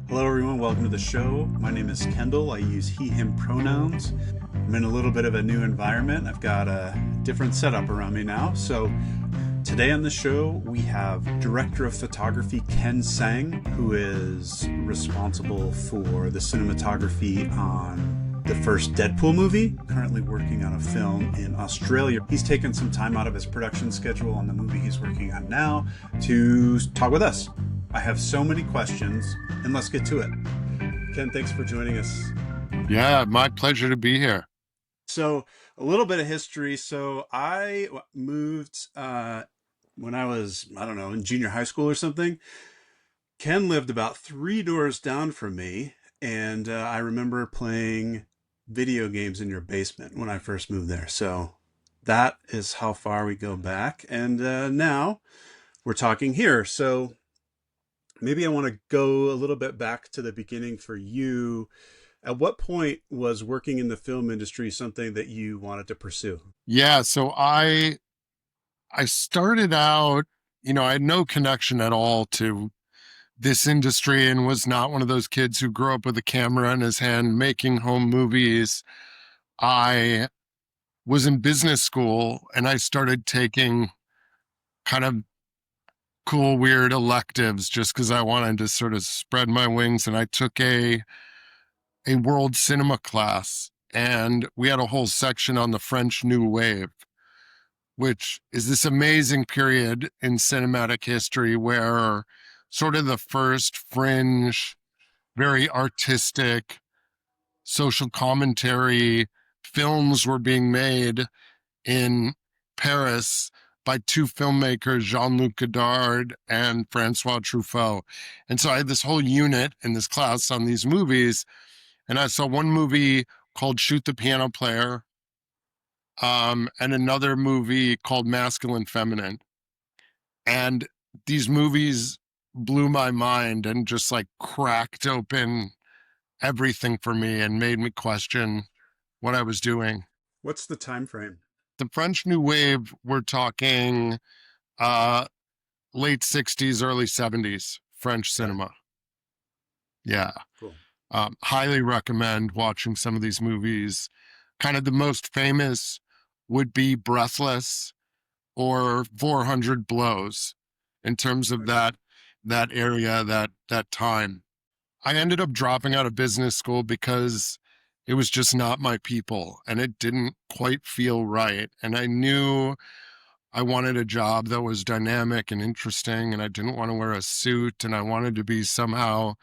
Hello, everyone. Welcome to the show. My name is Kendall. I use he, him pronouns. I'm in a little bit of a new environment. I've got a different setup around me now. So, today on the show, we have Director of Photography Ken Seng, who is responsible for the cinematography on the first Deadpool movie, currently working on a film in Australia. He's taken some time out of his production schedule on the movie he's working on now to talk with us. I have so many questions, and let's get to it. Ken, thanks for joining us. Yeah, my pleasure to be here. So, a little bit of history. So, I moved when I was, I don't know, in junior high school or something. Ken lived about three doors down from me, and I remember playing video games in your basement when I first moved there. So, that is how far we go back. And now we're talking here. So, maybe I want to go a little bit back to the beginning for you. At what point was working in the film industry something that you wanted to pursue? Yeah, so I started out, I had no connection at all to this industry and was not one of those kids who grew up with a camera in his hand making home movies. I was in business school and I started taking kind of cool, weird electives just because I wanted to sort of spread my wings. And I took a world cinema class and we had a whole section on the French New Wave, which is this amazing period in cinematic history where sort of the first fringe, very artistic, social commentary films were being made in Paris by two filmmakers, Jean-Luc Godard and Francois Truffaut. And so I had this whole unit in this class on these movies, and I saw one movie called Shoot the Piano Player, and another movie called Masculine Feminine. And these movies blew my mind and just like cracked open everything for me and made me question what I was doing. What's the time frame? The French New Wave, we're talking uh, late 60s, early 70s, French Okay, cinema. Yeah. cool. Highly recommend watching some of these movies. Kind of the most famous would be Breathless or 400 Blows in terms of Okay. that area, that time. I ended up dropping out of business school because it was just not my people and it didn't quite feel right. And I knew I wanted a job that was dynamic and interesting, and I didn't want to wear a suit, and I wanted to be somehow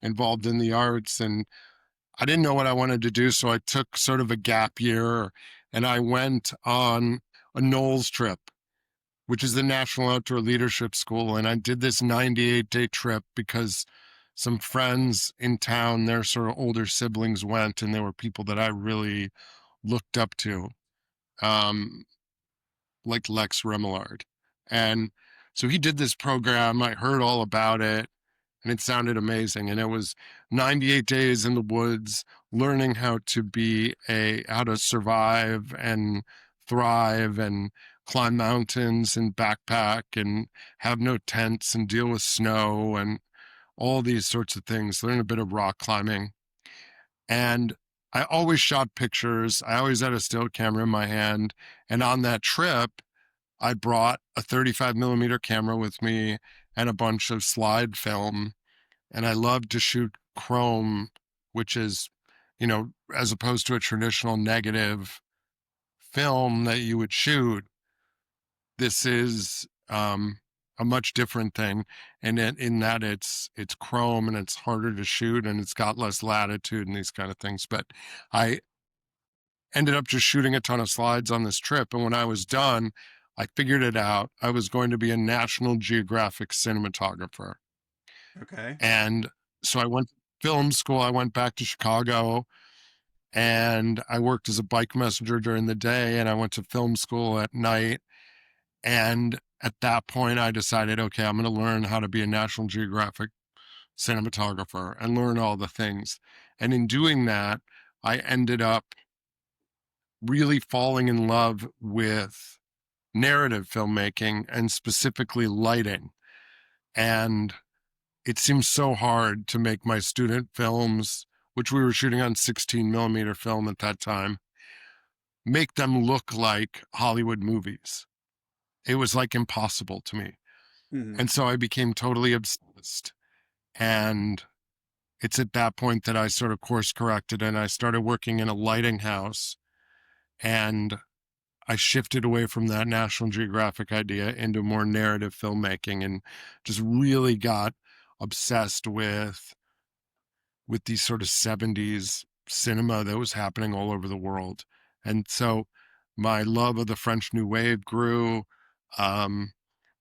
involved in the arts. And I didn't know what I wanted to do. So I took sort of a gap year and I went on a NOLS trip, which is the National Outdoor Leadership School. And I did this 98-day trip because some friends in town, their sort of older siblings went, and they were people that I really looked up to, um, like Lex Remillard. And so he did this program. I heard all about it and it sounded amazing. And it was 98 days in the woods, learning how to survive and thrive and climb mountains and backpack and have no tents and deal with snow and all these sorts of things, learn a bit of rock climbing. And I always shot pictures. I always had a still camera in my hand. And on that trip, I brought a 35 millimeter camera with me and a bunch of slide film. And I love to shoot chrome, which is, as opposed to a traditional negative film that you would shoot, this is a much different thing. And in that it's chrome and it's harder to shoot and it's got less latitude and these kind of things. But I ended up just shooting a ton of slides on this trip. And when I was done, I figured it out. I was going to be a National Geographic cinematographer. Okay. And so I went to film school. I went back to Chicago and I worked as a bike messenger during the day and I went to film school at night. And at that point, I decided, okay, I'm going to learn how to be a National Geographic cinematographer and learn all the things. And in doing that, I ended up really falling in love with narrative filmmaking and specifically lighting. And it seemed so hard to make my student films, which we were shooting on 16 millimeter film at that time, make them look like Hollywood movies. It was like impossible to me. Hmm. And so I became totally obsessed. And it's at that point that I sort of course corrected and I started working in a lighting house. And I shifted away from that National Geographic idea into more narrative filmmaking and just really got obsessed with these sort of 70s cinema that was happening all over the world. And so my love of the French New Wave grew. Um,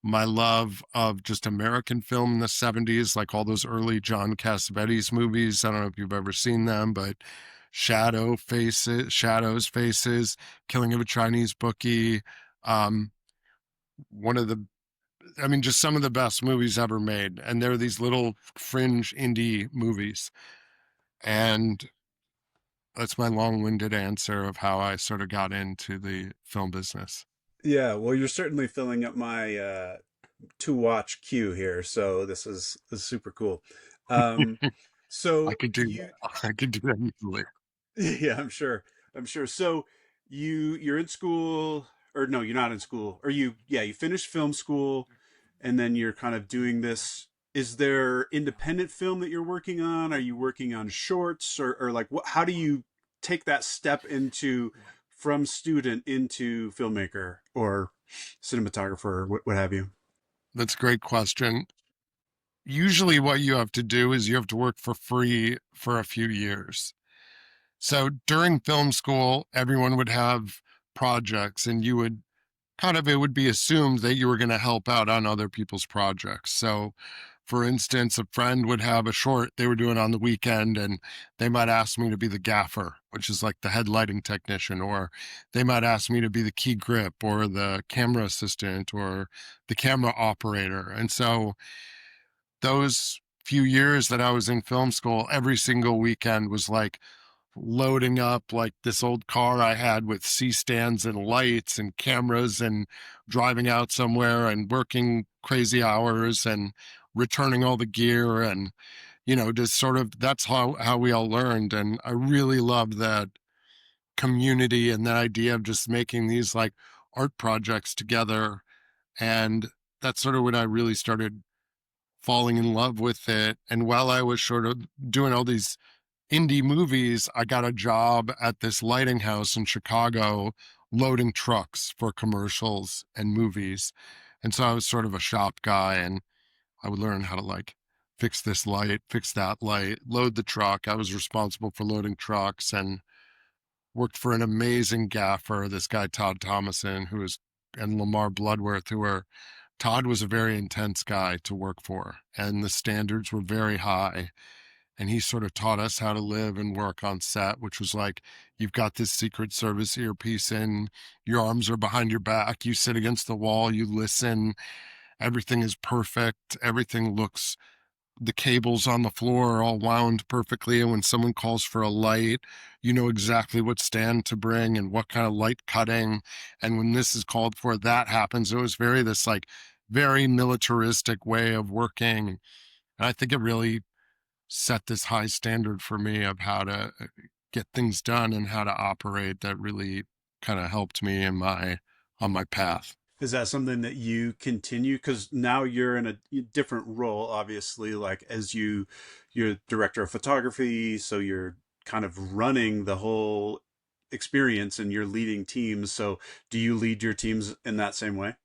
my love of just American film in the 70s, like all those early John Cassavetes movies. I don't know if you've ever seen them, but Shadows, Faces, Killing of a Chinese Bookie. Um, one of the, I mean, just some of the best movies ever made. And they're these little fringe indie movies. And that's my long-winded answer of how I sort of got into the film business. Yeah, well, you're certainly filling up my to watch queue here, so this is super cool. Um, I so could do you, that. I could do that easily. yeah, I'm sure, I'm sure. So you're in school, or no, you're not in school, or yeah, you finished film school, and then you're kind of doing this. Is there independent film that you're working on? Are you working on shorts, or like what? How do you take that step into from student into filmmaker or cinematographer, or what have you? That's a great question. Usually what you have to do is you have to work for free for a few years. So during film school, everyone would have projects and you would kind of, it would be assumed that you were going to help out on other people's projects. So, for instance, a friend would have a short they were doing on the weekend, and they might ask me to be the gaffer, which is like the head lighting technician, or they might ask me to be the key grip, or the camera assistant, or the camera operator. And so, those few years that I was in film school, every single weekend was like loading up like this old car I had with C stands and lights and cameras and driving out somewhere and working crazy hours and returning all the gear and just sort of that's how we all learned. And I really loved that community and that idea of just making these like art projects together. And that's sort of when I really started falling in love with it. And while I was sort of doing all these indie movies, I got a job at this lighting house in Chicago loading trucks for commercials and movies. And so I was sort of a shop guy and I would learn how to like fix this light, fix that light, load the truck. I was responsible for loading trucks and worked for an amazing gaffer, this guy, Todd Thomason, and Lamar Bloodworth, Todd was a very intense guy to work for, and the standards were very high. And he sort of taught us how to live and work on set, which was like, you've got this Secret Service earpiece in, your arms are behind your back, you sit against the wall, you listen, everything is perfect, everything looks, the cables on the floor are all wound perfectly. And when someone calls for a light, you know exactly what stand to bring and what kind of light cutting. And when this is called for, that happens. It was this like very militaristic way of working. And I think it really set this high standard for me of how to get things done and how to operate that really kind of helped me in my on my path. Is that something that you continue? Because now you're in a different role, obviously, like you're director of photography, so you're kind of running the whole experience and you're leading teams. So do you lead your teams in that same way?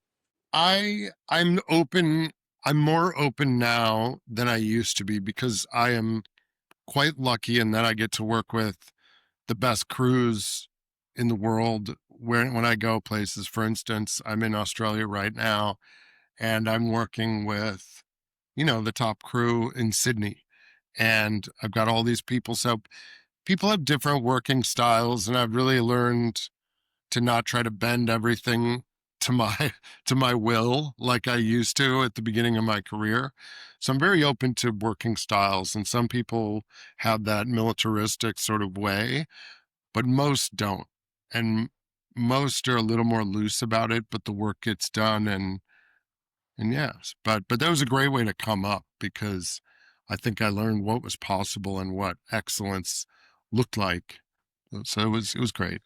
I'm open. I'm more open now than I used to be because I am quite lucky in that I get to work with the best crews in the world when I go places. For instance, I'm in Australia right now and I'm working with, the top crew in Sydney. And I've got all these people. So people have different working styles, and I've really learned to not try to bend everything to my to my will like I used to at the beginning of my career. So I'm very open to working styles, and some people have that militaristic sort of way, but most don't. And most are a little more loose about it, but the work gets done. And And yes, but that was a great way to come up because I think I learned what was possible and what excellence looked like. So it was great.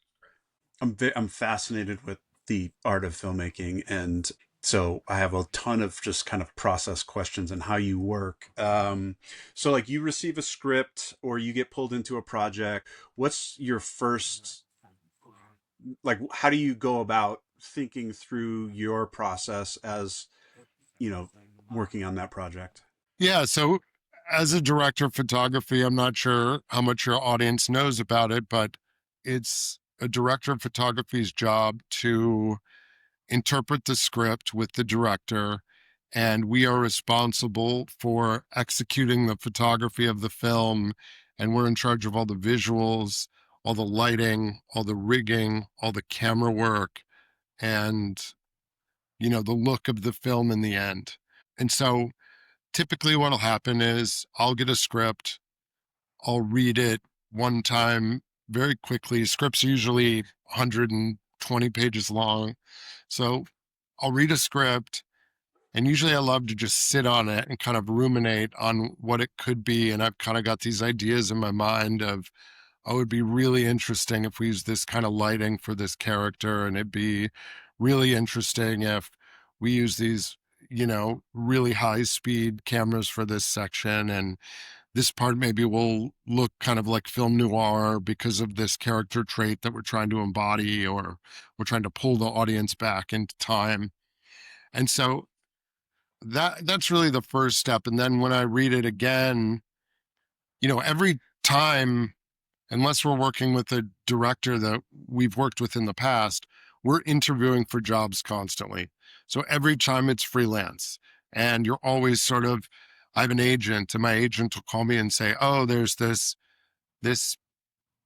I'm fascinated with the art of filmmaking, and so I have a ton of just kind of process questions and how you work. So like you receive a script or you get pulled into a project. What's your first, like? How do you go about thinking through your process as you know working on that project? Yeah, so as a director of photography, I'm not sure how much your audience knows about it, but it's a director of photography's job to interpret the script with the director, and we are responsible for executing the photography of the film, and we're in charge of all the visuals, all the lighting, all the rigging, all the camera work, and the look of the film in the end. And so typically what'll happen is I'll get a script, I'll read it one time very quickly. Scripts are usually 120 pages long. So I'll read a script, and usually I love to just sit on it and kind of ruminate on what it could be. And I've kind of got these ideas in my mind of, oh, it would be really interesting if we use this kind of lighting for this character. And it'd be really interesting if we use these, really high speed cameras for this section. And this part maybe will look kind of like film noir because of this character trait that we're trying to embody, or we're trying to pull the audience back into time. And so that's really the first step. And then when I read it again, every time, unless we're working with a director that we've worked with in the past, we're interviewing for jobs constantly. So every time it's freelance, and you're always sort of, I have an agent, and my agent will call me and say, oh, there's this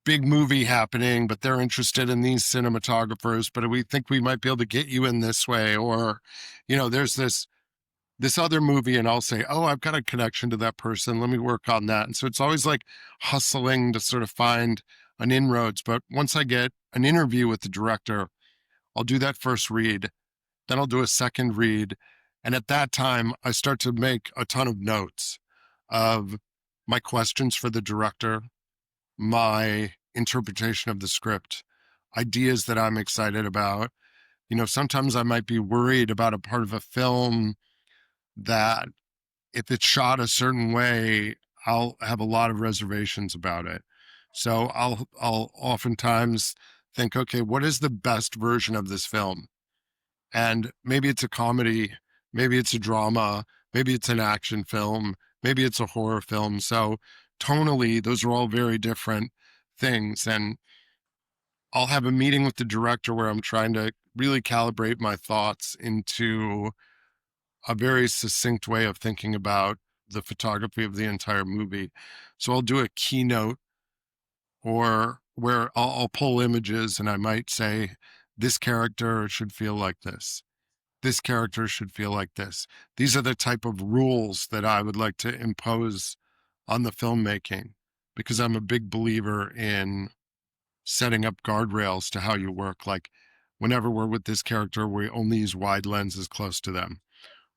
big movie happening, but they're interested in these cinematographers, but we think we might be able to get you in this way. Or, there's this other movie, and I'll say, oh, I've got a connection to that person. Let me work on that. And so it's always like hustling to sort of find an inroads. But once I get an interview with the director, I'll do that first read, then I'll do a second read. And at that time, I start to make a ton of notes of my questions for the director, my interpretation of the script, ideas that I'm excited about. Sometimes I might be worried about a part of a film that if it's shot a certain way, I'll have a lot of reservations about it. So I'll oftentimes think, okay, what is the best version of this film? And maybe it's a comedy, maybe it's a drama, maybe it's an action film, maybe it's a horror film. So tonally, those are all very different things. And I'll have a meeting with the director where I'm trying to really calibrate my thoughts into a very succinct way of thinking about the photography of the entire movie. So I'll do a keynote, or where I'll pull images, and I might say, this character should feel like this. This character should feel like this. These are the type of rules that I would like to impose on the filmmaking, because I'm a big believer in setting up guardrails to how you work. Like, whenever we're with this character, we only use wide lenses close to them.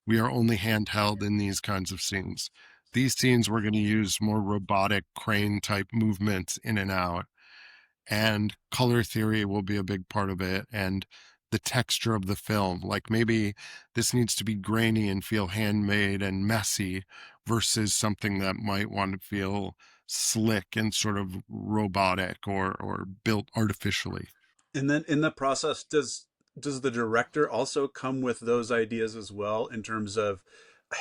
We are only handheld in these kinds of scenes. These scenes, we're going to use more robotic crane type movements in and out. And color theory will be a big part of it. And the texture of the film, like maybe this needs to be grainy and feel handmade and messy versus something that might want to feel slick and sort of robotic or built artificially. And then in the process, does the director also come with those ideas as well in terms of,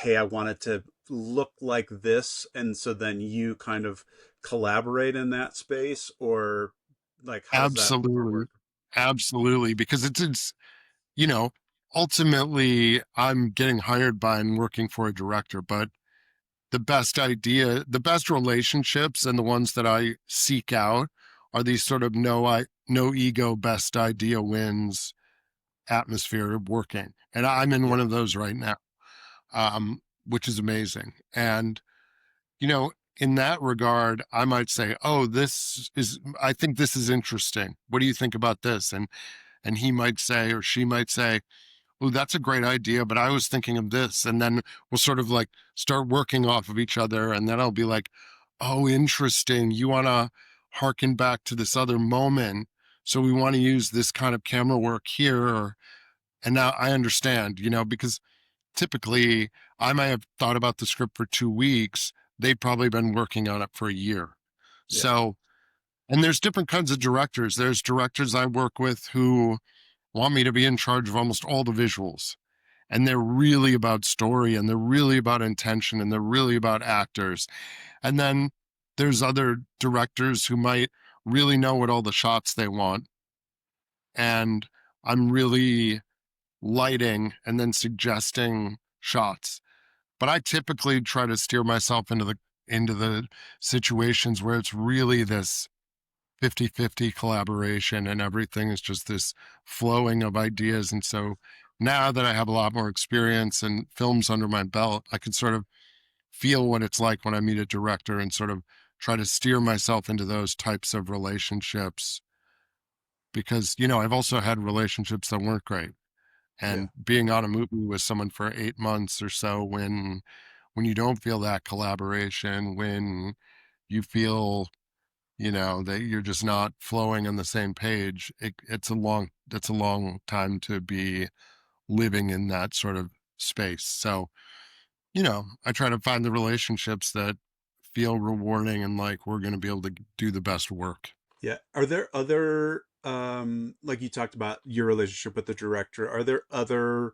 hey, I want it to look like this, and so then you kind of collaborate in that space, or like how does that Absolutely. work? Absolutely. Because it's you know, ultimately I'm getting hired by and working for a director, but the best relationships and the ones that I seek out are these sort of no ego, best idea wins atmosphere of working. And I'm in Yeah. one of those right now, which is amazing. And, in that regard, I might say, oh, I think this is interesting. What do you think about this? And he might say, or she might say, oh, that's a great idea, but I was thinking of this. And then we'll sort of like start working off of each other. And then I'll be like, oh, interesting. You want to harken back to this other moment. So we want to use this kind of camera work here. And now I understand, because typically I might have thought about the script for 2 weeks. They've probably been working on it for a year. Yeah. So, and there's different kinds of directors. There's directors I work with who want me to be in charge of almost all the visuals. And they're really about story and they're really about intention and they're really about actors. And then there's other directors who might really know what all the shots they want. And I'm really lighting and then suggesting shots. But I typically try to steer myself into the situations where it's really this 50-50 collaboration and everything is just this flowing of ideas. And so now that I have a lot more experience and films under my belt, I can sort of feel what it's like when I meet a director and sort of try to steer myself into those types of relationships because, I've also had relationships that weren't great. Yeah. And being on a movie with someone for 8 months or so when you don't feel that collaboration, when you feel that you're just not flowing on the same page, it's a long time to be living in that sort of space. So, I try to find the relationships that feel rewarding and like we're going to be able to do the best work. Yeah. Are there other, like you talked about your relationship with the director, are there other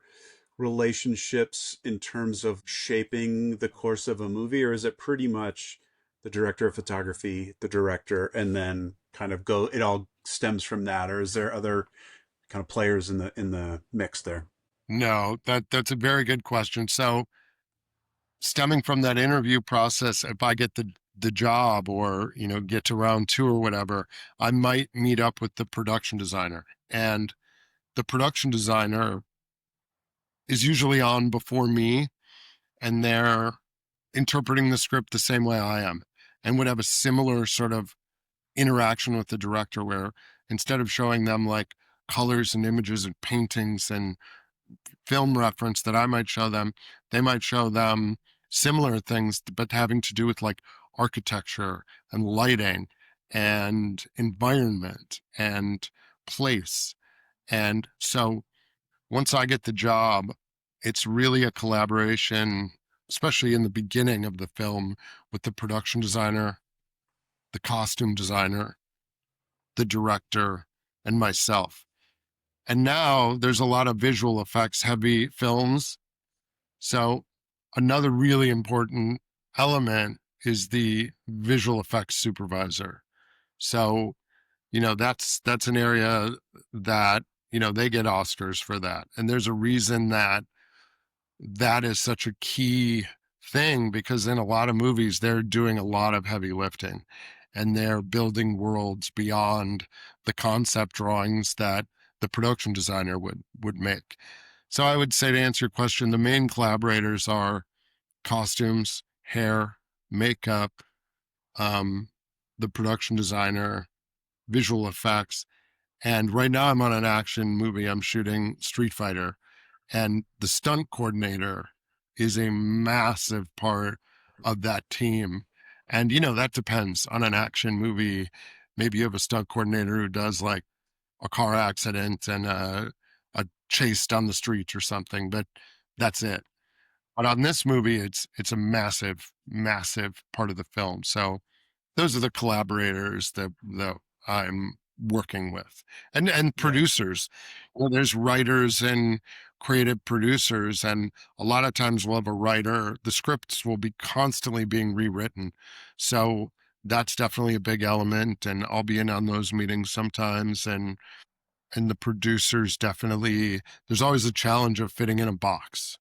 relationships in terms of shaping the course of a movie, or is it pretty much the director of photography, the director, and then kind of it all stems from that, or is there other kind of players in the mix there? No, that's a very good question. So, stemming from that interview process, if I get the job or, get to round two or whatever, I might meet up with the production designer. And the production designer is usually on before me and they're interpreting the script the same way I am and would have a similar sort of interaction with the director where instead of showing them like colors and images and paintings and film reference that I might show them, they might show them similar things, but having to do with like architecture and lighting and environment and place. And so once I get the job, it's really a collaboration, especially in the beginning of the film, with the production designer, the costume designer, the director, and myself. And now there's a lot of visual effects heavy films. So another really important element is the visual effects supervisor. So, that's an area that, they get Oscars for that. And there's a reason that is such a key thing because in a lot of movies, they're doing a lot of heavy lifting and they're building worlds beyond the concept drawings that the production designer would make. So I would say to answer your question, the main collaborators are costumes, hair, makeup, um, the production designer, visual effects. And right now I'm on an action movie. I'm shooting Street Fighter and the stunt coordinator is a massive part of that team. And, that depends on an action movie. Maybe you have a stunt coordinator who does like a car accident and a chase down the street or something, but that's it. But on this movie, it's a massive, massive part of the film. So those are the collaborators that I'm working with and Yeah. producers. Well, there's writers and creative producers, and a lot of times we'll have a writer. The scripts will be constantly being rewritten, so that's definitely a big element. And I'll be in on those meetings sometimes, and the producers definitely. There's always a challenge of fitting in a box,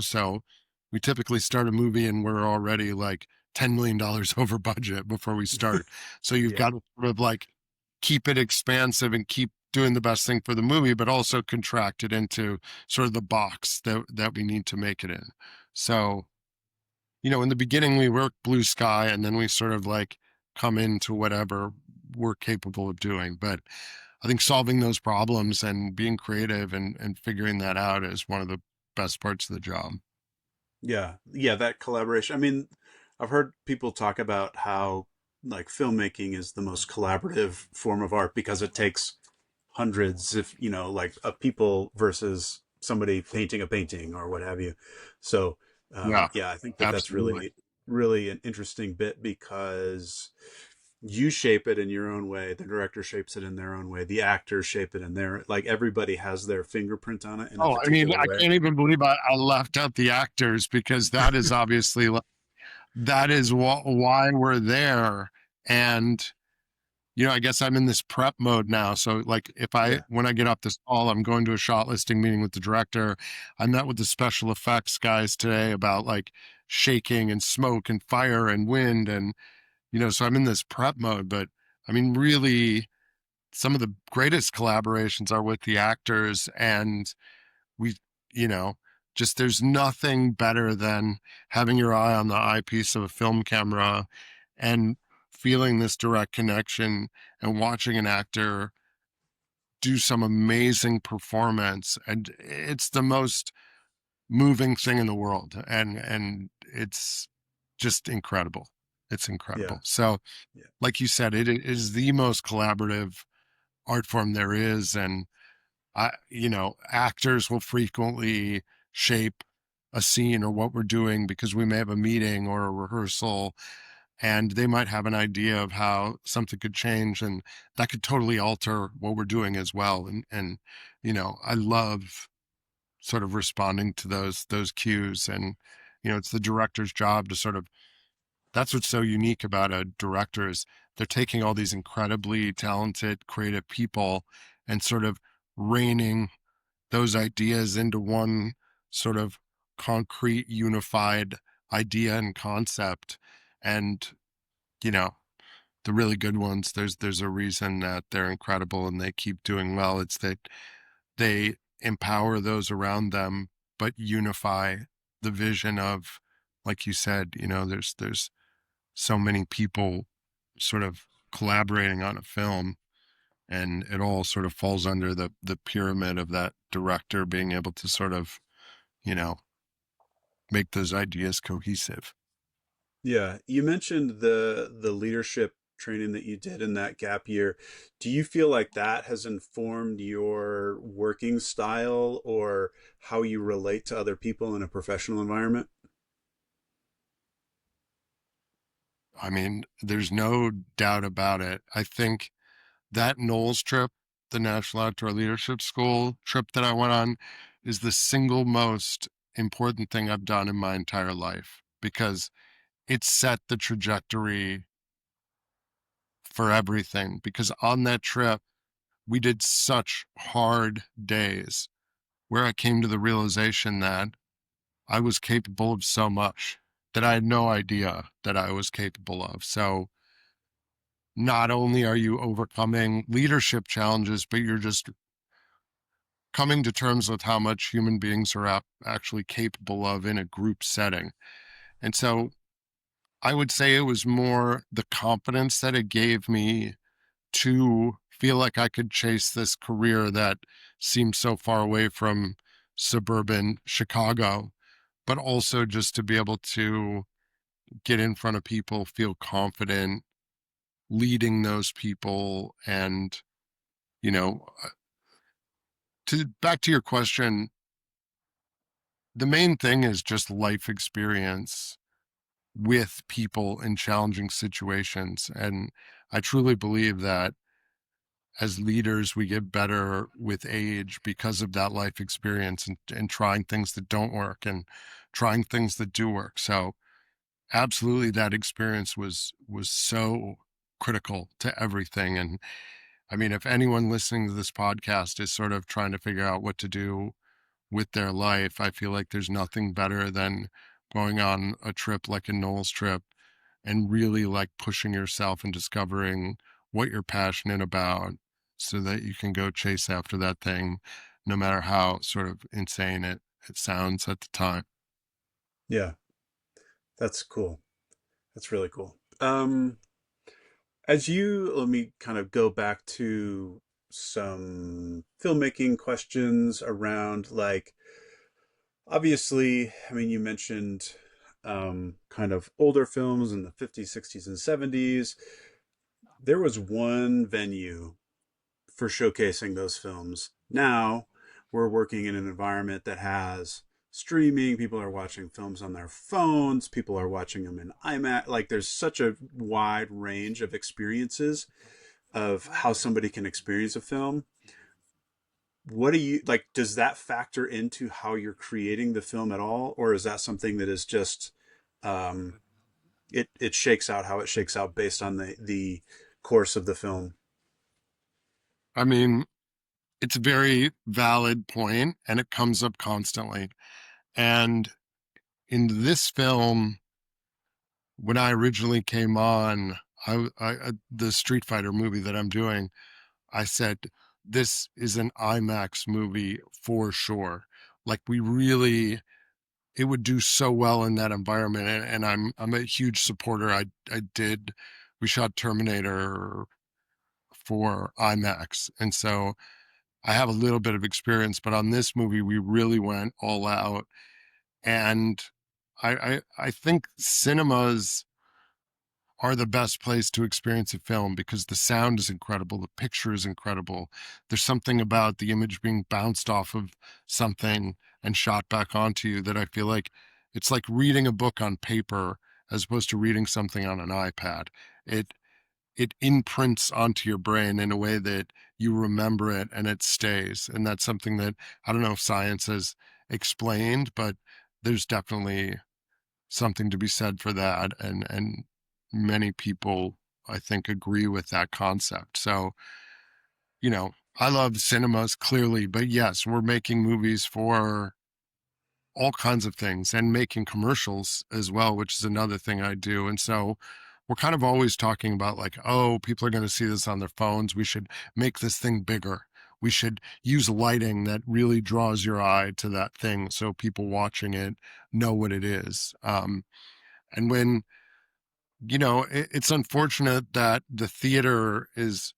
So we typically start a movie and we're already like $10 million over budget before we start. So you've Yeah. got to sort of like keep it expansive and keep doing the best thing for the movie, but also contract it into sort of the box that we need to make it in. So, in the beginning we work blue sky and then we sort of like come into whatever we're capable of doing. But I think solving those problems and being creative and figuring that out is one of the best parts of the job. Yeah, yeah, that collaboration. I mean, I've heard people talk about how like filmmaking is the most collaborative form of art because it takes hundreds, if you know, like of people versus somebody painting a painting or what have you. So, Yeah, yeah, I think that that's absolutely. really an interesting bit because you shape it in your own way, the director shapes it in their own way, the actors shape it in their, like everybody has their fingerprint on it in a Oh, I mean, particular I way. can't even believe I left out the actors because that is obviously that is why we're there. And I guess I'm in this prep mode now. So like Yeah, when I get off this call, I'm going to a shot listing meeting with the director. I met with the special effects guys today about like shaking and smoke and fire and wind. And, so I'm in this prep mode, but I mean, really some of the greatest collaborations are with the actors, and we, you know, just there's nothing better than having your eye on the eyepiece of a film camera and feeling this direct connection and watching an actor do some amazing performance. And it's the most moving thing in the world. And it's just incredible. It's yeah, incredible. So, yeah, like you said, it is the most collaborative art form there is. And actors will frequently shape a scene or what we're doing because we may have a meeting or a rehearsal, and they might have an idea of how something could change, and that could totally alter what we're doing as well. And I love sort of responding to those cues, and it's the director's job to sort of, that's what's so unique about a director is they're taking all these incredibly talented creative people and sort of reining those ideas into one sort of concrete, unified idea and concept. And, you know, the really good ones, there's a reason that they're incredible and they keep doing well. It's that they empower those around them, but unify the vision of, like you said, there's so many people sort of collaborating on a film, and it all sort of falls under the pyramid of that director being able to sort of you know make those ideas cohesive. yeah. You mentioned the leadership training that you did in that gap year. Do you feel like that has informed your working style or how you relate to other people in a professional environment? I mean, there's no doubt about it. I think that NOLS trip, the National Outdoor Leadership School trip that I went on, is the single most important thing I've done in my entire life, because it set the trajectory for everything. Because on that trip, we did such hard days where I came to the realization that I was capable of so much that I had no idea that I was capable of. So not only are you overcoming leadership challenges, but you're just coming to terms with how much human beings are actually capable of in a group setting. And so I would say it was more the confidence that it gave me to feel like I could chase this career that seemed so far away from suburban Chicago, but also just to be able to get in front of people, feel confident leading those people. And, you know, to back to your question, the main thing is just life experience with people in challenging situations. And I truly believe that as leaders, we get better with age because of that life experience, and trying things that don't work and trying things that do work. So absolutely that experience was so critical to everything. And I mean, if anyone listening to this podcast is sort of trying to figure out what to do with their life, I feel like there's nothing better than going on a trip like a NOLS trip and really like pushing yourself and discovering what you're passionate about so that you can go chase after that thing, no matter how sort of insane it sounds at the time. Yeah, that's cool. That's really cool. As you let me kind of go back to some filmmaking questions around, like, obviously, I mean, you mentioned kind of older films in the 50s, 60s, and 70s. There was one venue for showcasing those films. Now we're working in an environment that has streaming. People are watching films on their phones. People are watching them in IMAX. Like, there's such a wide range of experiences of how somebody can experience a film. What do you like? Does that factor into how you're creating the film at all, or is that something that is just um, it shakes out how it shakes out based on the course of the film? I mean, it's a very valid point and it comes up constantly. And in this film, when I originally came on, the Street Fighter movie that I'm doing, I said, this is an IMAX movie for sure. Like we really, it would do so well in that environment. And I'm a huge supporter. We shot Terminator for IMAX. And so I have a little bit of experience, but on this movie, we really went all out. And I think cinemas are the best place to experience a film because the sound is incredible, the picture is incredible. There's something about the image being bounced off of something and shot back onto you that I feel like it's like reading a book on paper as opposed to reading something on an iPad. It it imprints onto your brain in a way that you remember it and it stays. And that's something that I don't know if science has explained, but there's definitely something to be said for that. And many people, I think, agree with that concept. So, you know, I love cinemas clearly, but yes, we're making movies for all kinds of things and making commercials as well, which is another thing I do. And so we're kind of always talking about like, oh, people are going to see this on their phones. We should make this thing bigger. We should use lighting that really draws your eye to that thing so people watching it know what it is. And when, it's unfortunate that the theater is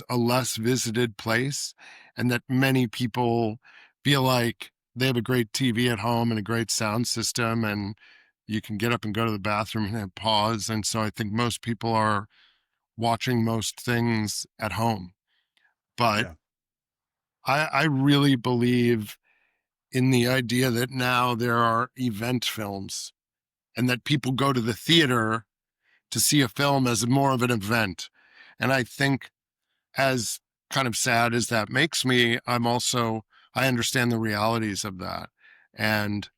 a less visited place and that many people feel like they have a great TV at home and a great sound system and you can get up and go to the bathroom and have pause. And so I think most people are watching most things at home. But Yeah, I really believe in the idea that now there are event films and that people go to the theater to see a film as more of an event. And I think as kind of sad as that makes me, I understand the realities of that. And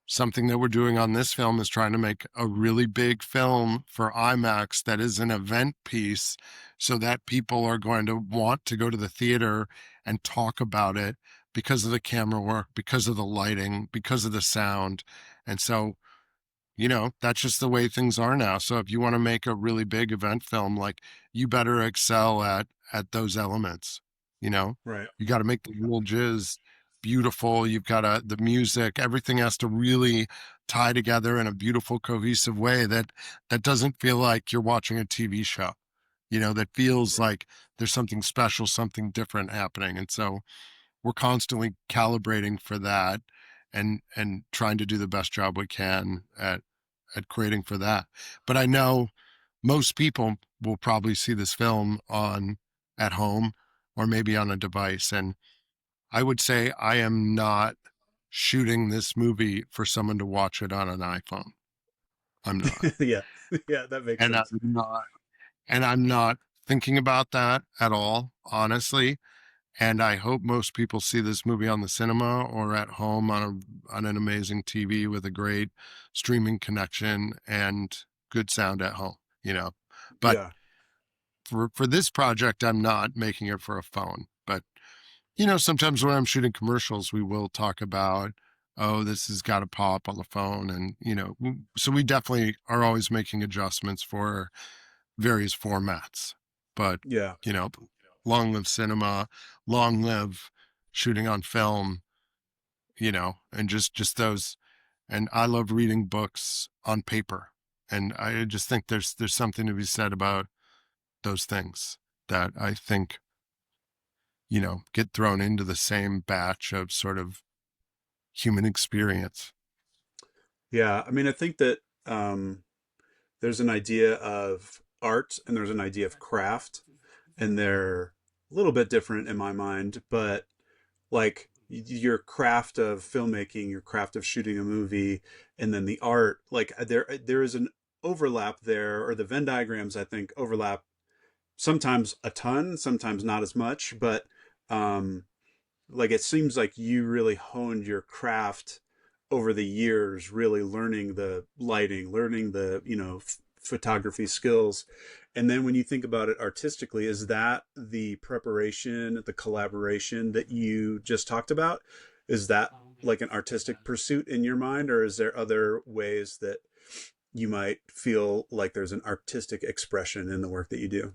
something that we're doing on this film is trying to make a really big film for IMAX that is an event piece so that people are going to want to go to the theater and talk about it because of the camera work, because of the lighting, because of the sound. And so that's just the way things are now. So if you want to make a really big event film, like you better excel at those elements. You know, right. you got to make the little jizz beautiful. You've got to the music, everything has to really tie together in a beautiful, cohesive way that doesn't feel like you're watching a TV show. That feels like there's something special, something different happening. And so we're constantly calibrating for that and trying to do the best job we can at creating for that. But I know most people will probably see this film on at home or maybe on a device. And I would say I am not shooting this movie for someone to watch it on an iPhone. I'm not. Yeah, yeah, that makes And I'm sense. not and I'm not thinking about that at all, honestly. And I hope most people see this movie on the cinema or at home on an amazing TV with a great streaming connection and good sound at home. But Yeah, for this project, I'm not making it for a phone. But sometimes when I'm shooting commercials, we will talk about, oh, this has got to pop on the phone, and so we definitely are always making adjustments for various formats. But yeah, you know, long live cinema, long live shooting on film, and just those. And I love reading books on paper, and I just think there's something to be said about those things that I think get thrown into the same batch of sort of human experience. Yeah, I mean, I think that there's an idea of art and there's an idea of craft, and they're a little bit different in my mind, but like your craft of filmmaking, your craft of shooting a movie, and then the art, like there is an overlap there, or the Venn diagrams I think overlap sometimes a ton, sometimes not as much, but um like it seems like you really honed your craft over the years, really learning the lighting, learning the photography skills. And then when you think about it artistically, is that the preparation, the collaboration that you just talked about, is that like an artistic pursuit in your mind, or is there other ways that you might feel like there's an artistic expression in the work that you do?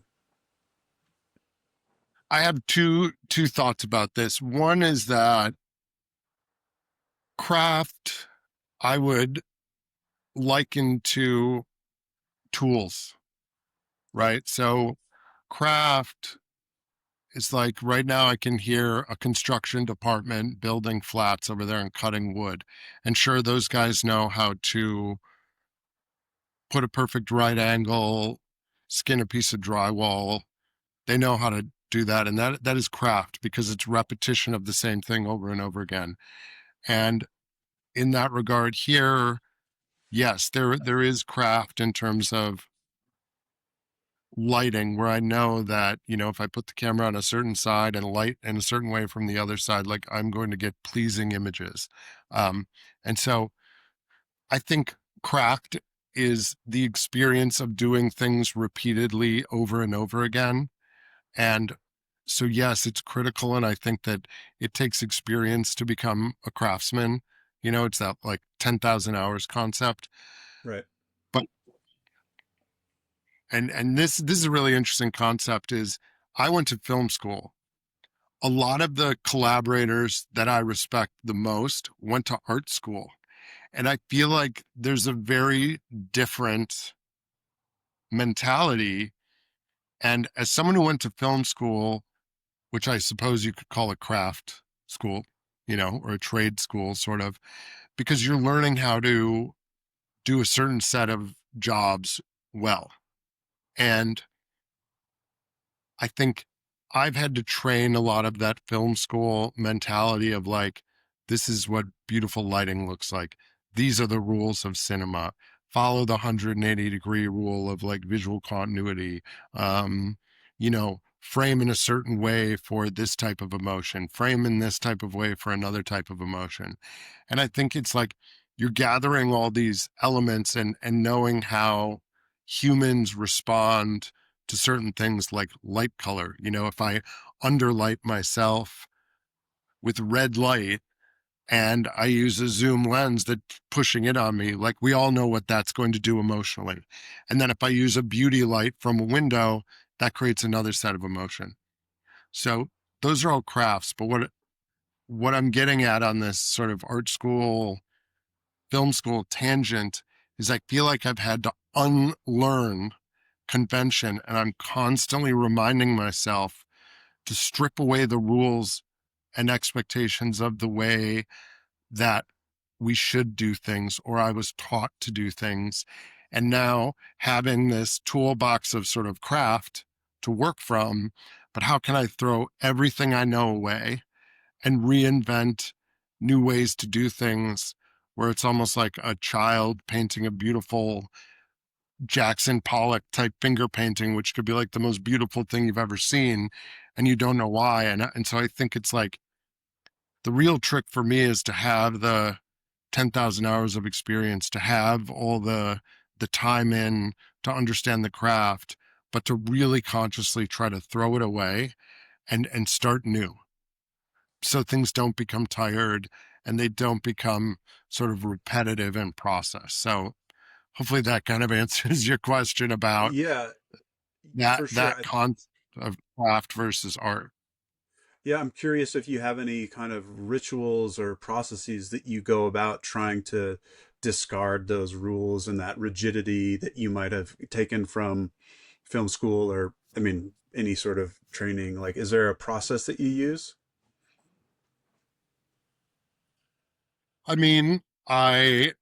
I have two thoughts about this. One is that craft I would liken to tools, right? So craft is like right now I can hear a construction department building flats over there and cutting wood. And sure, those guys know how to put a perfect right angle, skin a piece of drywall. They know how to do that. And that is craft because it's repetition of the same thing over and over again. And in that regard here, yes, there is craft in terms of lighting where I know that, if I put the camera on a certain side and light in a certain way from the other side, like I'm going to get pleasing images. Um, and so I think craft is the experience of doing things repeatedly over and over again. And so, yes, it's critical. And I think that it takes experience to become a craftsman. It's that like 10,000 hours concept. Right. But and this is a really interesting concept is I went to film school. A lot of the collaborators that I respect the most went to art school. And I feel like there's a very different mentality. And as someone who went to film school, which I suppose you could call a craft school, or a trade school sort of, because you're learning how to do a certain set of jobs well. And I think I've had to train a lot of that film school mentality of like, this is what beautiful lighting looks like. These are the rules of cinema. Follow the 180-degree rule of like visual continuity. Frame in a certain way for this type of emotion, frame in this type of way for another type of emotion. And I think it's like you're gathering all these elements and knowing how humans respond to certain things like light color. If I underlight myself with red light and I use a zoom lens that's pushing it on me, like we all know what that's going to do emotionally. And then if I use a beauty light from a window, that creates another set of emotion. So those are all crafts. But what I'm getting at on this sort of art school, film school tangent is I feel like I've had to unlearn convention and I'm constantly reminding myself to strip away the rules and expectations of the way that we should do things or I was taught to do things. And now having this toolbox of sort of craft to work from, but how can I throw everything I know away and reinvent new ways to do things where it's almost like a child painting a beautiful Jackson Pollock type finger painting, which could be like the most beautiful thing you've ever seen, and you don't know why. And so I think it's like the real trick for me is to have the 10,000 hours of experience, to have all the time in to understand the craft, but to really consciously try to throw it away and start new. So things don't become tired and they don't become sort of repetitive in process. So hopefully that kind of answers your question about Yeah, that for sure. that concept of craft versus art. Yeah, I'm curious if you have any kind of rituals or processes that you go about trying to discard those rules and that rigidity that you might have taken from film school, or, I mean, any sort of training? Like, is there a process that you use? I mean, I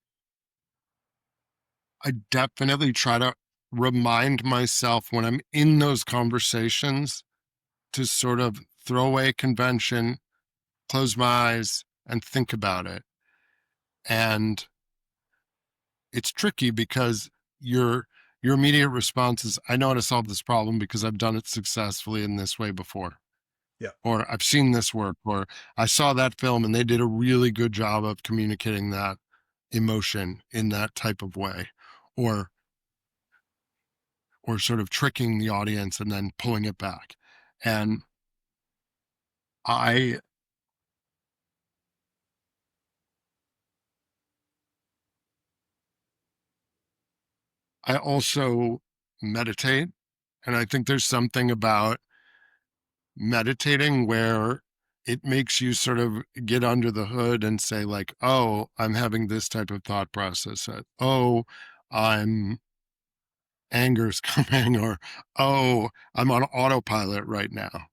definitely try to remind myself when I'm in those conversations to sort of throw away convention, close my eyes, and think about it. And it's tricky because your immediate response is, I know how to solve this problem because I've done it successfully in this way before. Yeah. Or I've seen this work, or I saw that film and they did a really good job of communicating that emotion in that type of way. Or or sort of tricking the audience and then pulling it back. And I I also meditate, and I think there's something about meditating where it makes you sort of get under the hood and say like, "Oh, I'm having this type of thought process. Oh, I'm anger's coming," or "Oh, I'm on autopilot right now."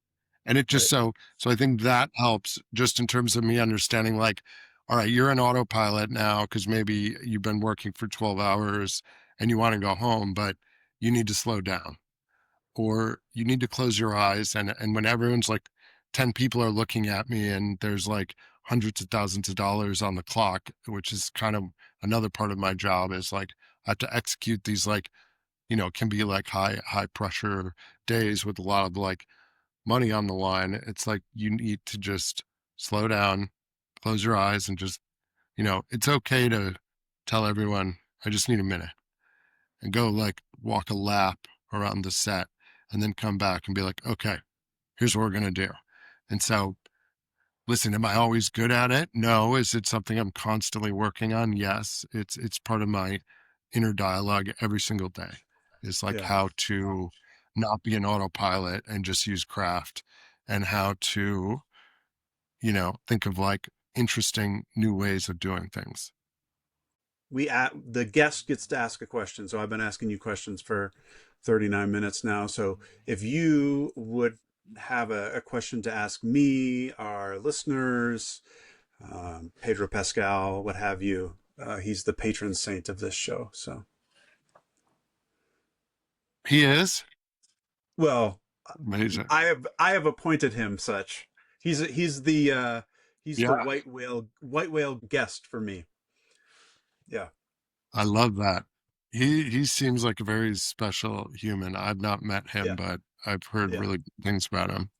And it just Right. so I think that helps just in terms of me understanding like, all right, you're in autopilot now because maybe you've been working for 12 hours and you want to go home, but you need to slow down or you need to close your eyes. And when everyone's like 10 people are looking at me and there's like hundreds of thousands of dollars on the clock, which is kind of another part of my job is like I have to execute these like, can be like high pressure days with a lot of like money on the line. It's like you need to just slow down, close your eyes, and just, it's okay to tell everyone, I just need a minute and go like walk a lap around the set and then come back and be like, okay, here's what we're going to do. And so, listen, am I always good at it? No. Is it something I'm constantly working on? Yes. It's part of my inner dialogue every single day. Is like Yeah. how to not be an autopilot and just use craft and how to, think of like interesting new ways of doing things. The guest gets to ask a question. So I've been asking you questions for 39 minutes now. So if you would have a question to ask me, our listeners, Pedro Pascal, what have you, he's the patron saint of this show. So, He is well, amazing. I have appointed him such. He's the Yeah. white whale guest for me. Yeah. I love that. He seems like a very special human. I've not met him, Yeah. but I've heard Yeah. really good things about him.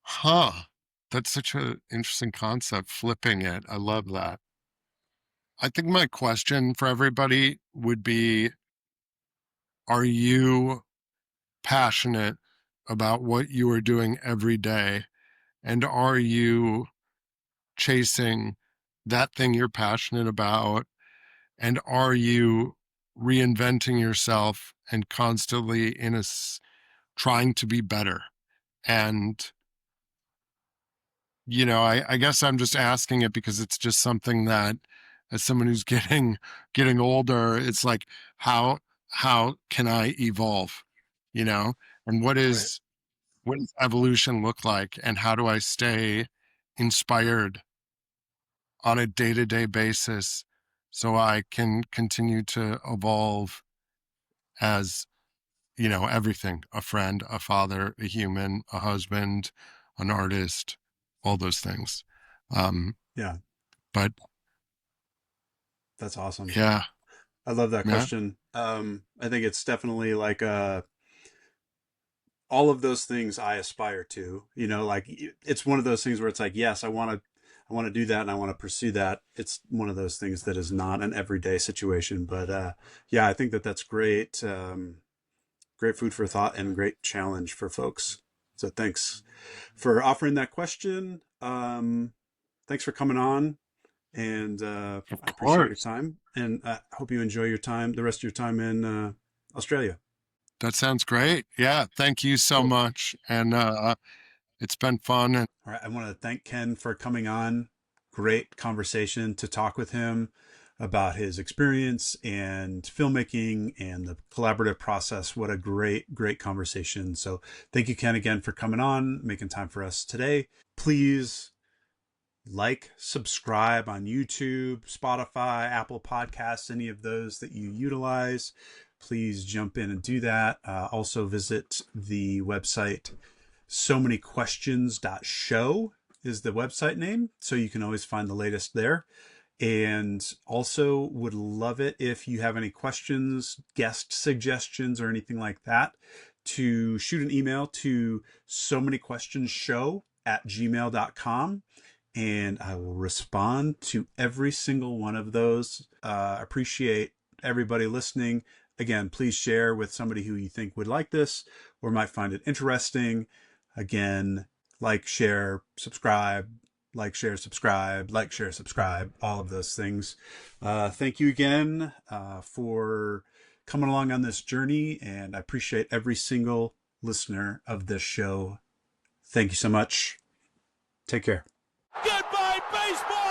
Huh. That's such an interesting concept, flipping it. I love that. I think my question for everybody would be, are you passionate about what you are doing every day? And are you chasing that thing you're passionate about? And are you reinventing yourself and constantly trying to be better? And, I guess I'm just asking it because it's just something that as someone who's getting older, it's like, how, how can I evolve? You know, and Right. what does evolution look like? And how do I stay inspired on a day-to-day basis so I can continue to evolve as, everything, a friend, a father, a human, a husband, an artist, all those things. Um, Yeah. but That's awesome. yeah, I love that yeah, question. I think it's definitely like all of those things I aspire to. Like it's one of those things where it's like, yes, I want to do that and I want to pursue that. It's one of those things that is not an everyday situation, but yeah, I think that that's great. Great food for thought and great challenge for folks. So thanks for offering that question. Thanks for coming on, and of I appreciate your course. time, and I hope you enjoy the rest of your time in Australia. That sounds great. Yeah, thank you so Cool. much. And it's been fun. And All right, I want to thank Ken for coming on. Great conversation to talk with him. about his experience and filmmaking and the collaborative process. What a great conversation. So thank you, Ken, again for coming on, making time for us today. Please like, subscribe on YouTube, Spotify, Apple Podcasts, any of those that you utilize. Please jump in and do that. Also visit the website somanyquestions.show is the website name, so you can always find the latest there. And also would love it if you have any questions, guest suggestions, or anything like that, to shoot an email to somanyquestionsshow@gmail.com, and I will respond to every single one of those. Appreciate everybody listening. Again, please share with somebody who you think would like this or might find it interesting. Again, like, share, subscribe, like, share, subscribe, like, share, subscribe, all of those things. Thank you again for coming along on this journey, and I appreciate every single listener of this show. Thank you so much. Take care. Goodbye, baseball!